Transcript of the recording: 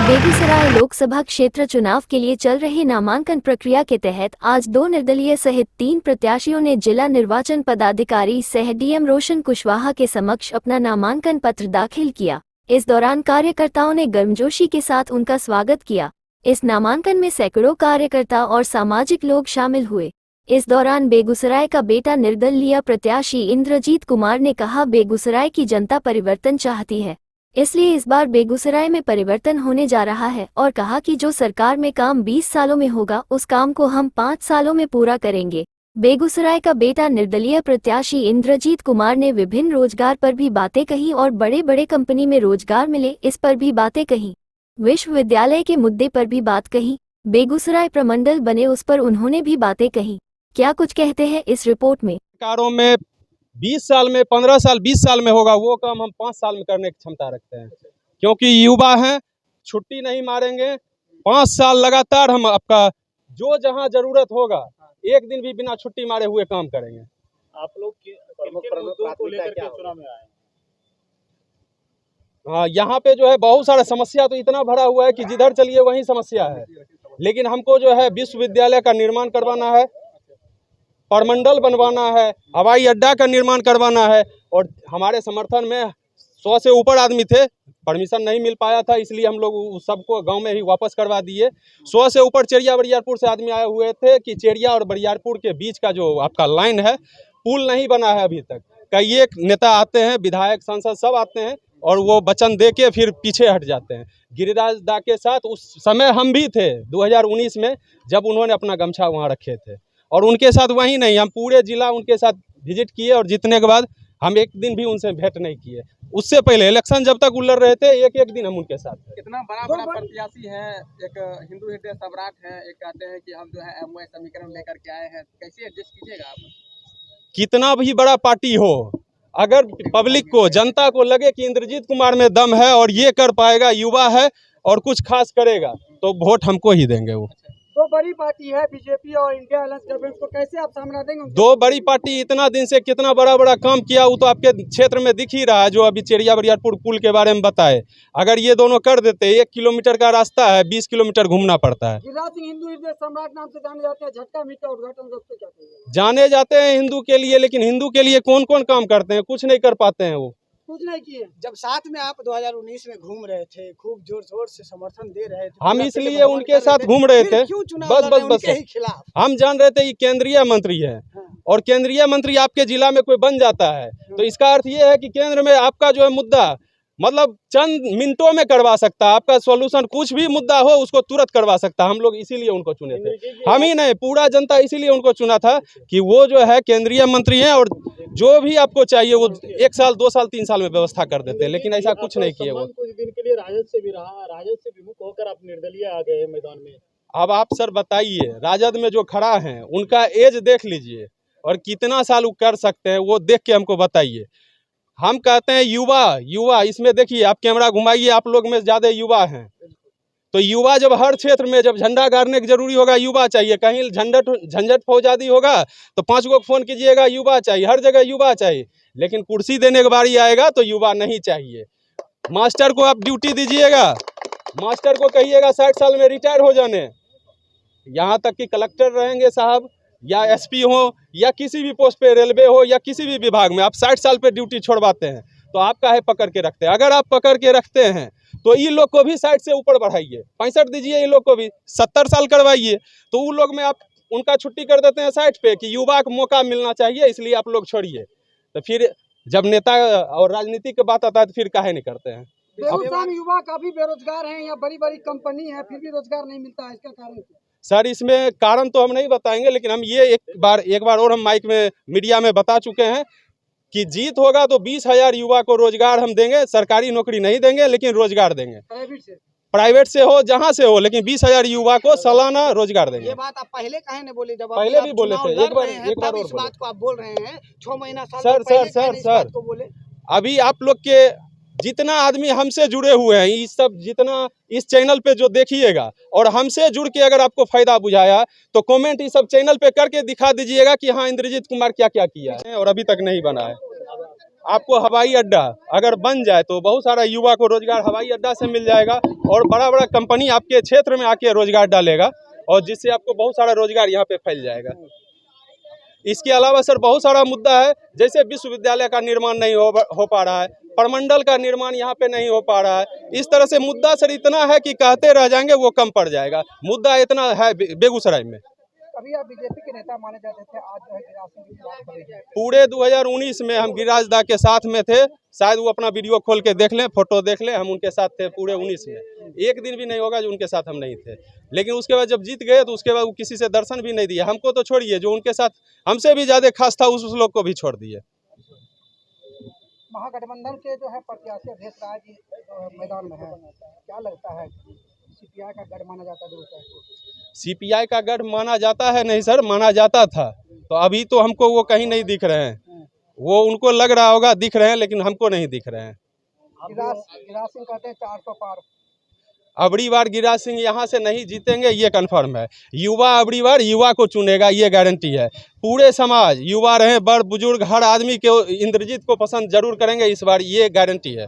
बेगूसराय लोकसभा क्षेत्र चुनाव के लिए चल रही नामांकन प्रक्रिया के तहत आज 2 निर्दलीय सहित 3 प्रत्याशियों ने जिला निर्वाचन पदाधिकारी सह डीएम रोशन कुशवाहा के समक्ष अपना नामांकन पत्र दाखिल किया। इस दौरान कार्यकर्ताओं ने गर्मजोशी के साथ उनका स्वागत किया। इस नामांकन में सैकड़ों कार्यकर्ता और सामाजिक लोग शामिल हुए। इस दौरान बेगूसराय का बेटा निर्दलीय प्रत्याशी इंद्रजीत कुमार ने कहा, बेगूसराय की जनता परिवर्तन चाहती है, इसलिए इस बार बेगूसराय में परिवर्तन होने जा रहा है और कहा कि जो सरकार में काम 20 सालों में होगा उस काम को हम 5 सालों में पूरा करेंगे। बेगूसराय का बेटा निर्दलीय प्रत्याशी इंद्रजीत कुमार ने विभिन्न रोजगार पर भी बातें कही और बड़े बड़े कंपनी में रोजगार मिले इस पर भी बातें कही। विश्वविद्यालय के मुद्दे पर भी बात कही। बेगूसराय प्रमंडल बने उस पर उन्होंने भी बातें कही। क्या कुछ कहते हैं इस रिपोर्ट में। कारों में 20 साल में 15 साल 20 साल में होगा वो काम हम 5 साल में करने की क्षमता रखते हैं, क्योंकि युवा हैं, छुट्टी नहीं मारेंगे। 5 साल लगातार हम आपका जो जहां जरूरत होगा एक दिन भी बिना छुट्टी मारे हुए काम करेंगे। आप लोग किन मुद्दों को लेकर के चुनाव में आए? हाँ, यहाँ पे जो है बहुत सारा समस्या तो इतना भरा हुआ है कि जिधर चलिए वहीं समस्या है, लेकिन हमको जो है विश्वविद्यालय का निर्माण करवाना है, परमंडल बनवाना है, हवाई अड्डा का निर्माण करवाना है। और हमारे समर्थन में 100 से ऊपर आदमी थे, परमिशन नहीं मिल पाया था, इसलिए हम लोग सबको गांव में ही वापस करवा दिए। 100 से ऊपर चेरिया बरियारपुर से आदमी आए हुए थे कि चेरिया और बरियारपुर के बीच का जो आपका लाइन है, पुल नहीं बना है अभी तक। कई एक नेता आते हैं, विधायक सांसद सब आते हैं और वो वचन दे के फिर पीछे हट जाते हैं। गिरिराज दा के साथ उस समय हम भी थे 2019 में, जब उन्होंने अपना गमछा वहाँ रखे थे, और उनके साथ वही नहीं, हम पूरे जिला उनके साथ विजिट किए और जीतने के बाद हम एक दिन भी उनसे भेंट नहीं किए। उससे पहले इलेक्शन जब तक उलर रहे थे एक एक दिन हम उनके साथ थे। कितना बड़ा प्रत्याशी है, एक हिंदू हृदय सम्राट है, एक कहते हैं कि हम जो है एमओए समीकरण लेकर के आए हैं, कैसे एडजस्ट कीजिएगा आप? कितना भी बड़ा पार्टी हो, अगर पब्लिक को, जनता को लगे कि इंद्रजीत कुमार में दम है और ये कर पाएगा, युवा है और कुछ खास करेगा, तो वोट हमको ही देंगे। वो दो बड़ी पार्टी है बीजेपी और इंडिया अलायंस गवर्नमेंट को कैसे आप सामना देंगे? दो बड़ी पार्टी इतना दिन से कितना बड़ा बड़ा काम किया वो तो आपके क्षेत्र में दिख ही रहा है। जो अभी चेरिया बरियारपुर पुल के बारे में बताए, अगर ये दोनों कर देते, 1 किलोमीटर का रास्ता है, 20 किलोमीटर घूमना पड़ता है। गिरिराज सिंह हिंदू हृदय सम्राट नाम से जाने जाते हैं, झटका मीठा उद्घाटन करते क्या कहेंगे? जाने जाते हैं हिंदू के लिए, लेकिन हिंदू के लिए कौन कौन काम करते हैं? कुछ नहीं कर पाते हैं। वो कुछ नहीं किए। जब साथ में आप 2019 में घूम रहे थे, खूब जोर शोर से समर्थन दे रहे थे, हम इसलिए उनके साथ घूम रहे थे। बस खिलाफ हम जान रहे थे ये केंद्रीय मंत्री है, और केंद्रीय मंत्री आपके जिला में कोई बन जाता है तो इसका अर्थ ये है कि केंद्र में आपका जो है मुद्दा मतलब चंद मिनटों में करवा सकता है। आपका सॉल्यूशन कुछ भी मुद्दा हो उसको तुरंत करवा सकता है। हम लोग इसीलिए उनको चुने थे, हम ही नहीं, पूरा जनता इसीलिए उनको चुना था कि वो जो है केंद्रीय मंत्री हैं और जो भी आपको चाहिए वो 1 साल 2 साल 3 साल में व्यवस्था कर देते हैं, लेकिन ऐसा कुछ नहीं किए। वो कुछ दिन के लिए राजद से भी रहा, राजद से विमुख होकर आप निर्दलीय आ गए मैदान में। अब आप सर बताइए, राजद में जो खड़ा हैं उनका एज देख लीजिए और कितना साल वो कर सकते हैं, वो देख के हमको बताइए। हम कहते हैं युवा इसमें देखिए, आप कैमरा घुमाइए, आप लोग में ज़्यादा युवा हैं, तो युवा जब हर क्षेत्र में जब झंडा गाड़ने की जरूरी होगा युवा चाहिए। कहीं झंझट फौजादी होगा तो 5 को फोन कीजिएगा, युवा चाहिए, हर जगह युवा चाहिए। लेकिन कुर्सी देने के बारी आएगा तो युवा नहीं चाहिए। मास्टर को आप ड्यूटी दीजिएगा, मास्टर को कहिएगा 60 साल में रिटायर हो जाने, यहाँ तक कि कलेक्टर रहेंगे साहब या एसपी हो या किसी भी पोस्ट पे, रेलवे हो या किसी भी विभाग में, आप 60 साल पे ड्यूटी छोड़वाते हैं तो आप काहे पकड़ के रखते हैं? अगर आप पकड़ के रखते हैं तो इन लोग को भी 60 से ऊपर बढ़ाइए, 65 दीजिए, इन लोग को भी 70 साल करवाइए, तो उन लोग में आप उनका छुट्टी कर देते हैं 60 पे कि युवा को मौका मिलना चाहिए, इसलिए आप लोग छोड़िए। तो फिर जब नेता और राजनीति की बात आता है तो फिर काहे नहीं करते हैं? बेगूसराय में युवा काफी बेरोजगार हैं, यहाँ बड़ी बड़ी कंपनी है फिर भी रोजगार नहीं मिलता है, इसका कारण क्या? सर इसमें कारण तो हम नहीं बताएंगे, लेकिन हम ये एक बार और हम माइक में मीडिया में बता चुके हैं कि जीत होगा तो 20,000 युवा को रोजगार हम देंगे। सरकारी नौकरी नहीं देंगे लेकिन रोजगार देंगे, प्राइवेट से हो जहां से हो, लेकिन 20,000 युवा को सालाना रोजगार देंगे। ये बात आप पहले काहे नहीं बोले? जब पहले भी बोले थे, एक बार और इस बात को आप बोल रहे हैं 6 महीना साल सर को बोले। अभी आप लोग के जितना आदमी हमसे जुड़े हुए हैं, इस सब जितना इस चैनल पे जो देखिएगा और हमसे जुड़ के अगर आपको फायदा बुझाया तो कमेंट इस सब चैनल पे करके दिखा दीजिएगा कि हाँ इंद्रजीत कुमार क्या क्या किया है और अभी तक नहीं बना है। आपको हवाई अड्डा अगर बन जाए तो बहुत सारा युवा को रोजगार हवाई अड्डा से मिल जाएगा और बड़ा बड़ा कंपनी आपके क्षेत्र में आके रोजगार डालेगा और जिससे आपको बहुत सारा रोजगार यहाँ पे फैल जाएगा। इसके अलावा सर बहुत सारा मुद्दा है, जैसे विश्वविद्यालय का निर्माण नहीं हो पा रहा है, प्रमंडल का निर्माण यहाँ पे नहीं हो पा रहा है। इस तरह से मुद्दा सर इतना है कि कहते रह जाएंगे वो कम पड़ जाएगा। मुद्दा इतना है बेगूसराय में। अभी आप बीजेपी के नेता माने जाते थे, आज जो है गिरिराज सिंह की बात कर रहे हैं। पूरे 2019 में हम गिरिराज दा के साथ में थे, शायद वो अपना वीडियो खोल के देख लें, फोटो देख लें, हम उनके साथ थे पूरे 19 में। एक दिन भी नहीं होगा जो उनके साथ हम नहीं थे। लेकिन उसके बाद जब जीत गए तो उसके बाद वो किसी से दर्शन भी नहीं दिया। हमको तो छोड़िए, जो उनके साथ हमसे भी ज्यादा खास था उस लोग को भी छोड़ दिए। महागठबंधन के जो है प्रत्याशी अवधेश राय जी जो मैदान में है, क्या लगता है सीपीआई का गढ़ माना जाता है? सीपीआई का गढ़ माना जाता है? नहीं सर, माना जाता था। तो अभी तो हमको वो कहीं नहीं दिख रहे हैं। वो उनको लग रहा होगा दिख रहे हैं, लेकिन हमको नहीं दिख रहे हैं। गिरिराज सिंह कहते हैं 400 पार। अबड़ी बार गिरिराज सिंह यहाँ से नहीं जीतेंगे, ये कंफर्म है। युवा अबड़ी बार युवा को चुनेगा, ये गारंटी है। पूरे समाज, युवा रहे बड़ बुजुर्ग, हर आदमी के इंद्रजीत को पसंद जरूर करेंगे इस बार, ये गारंटी है।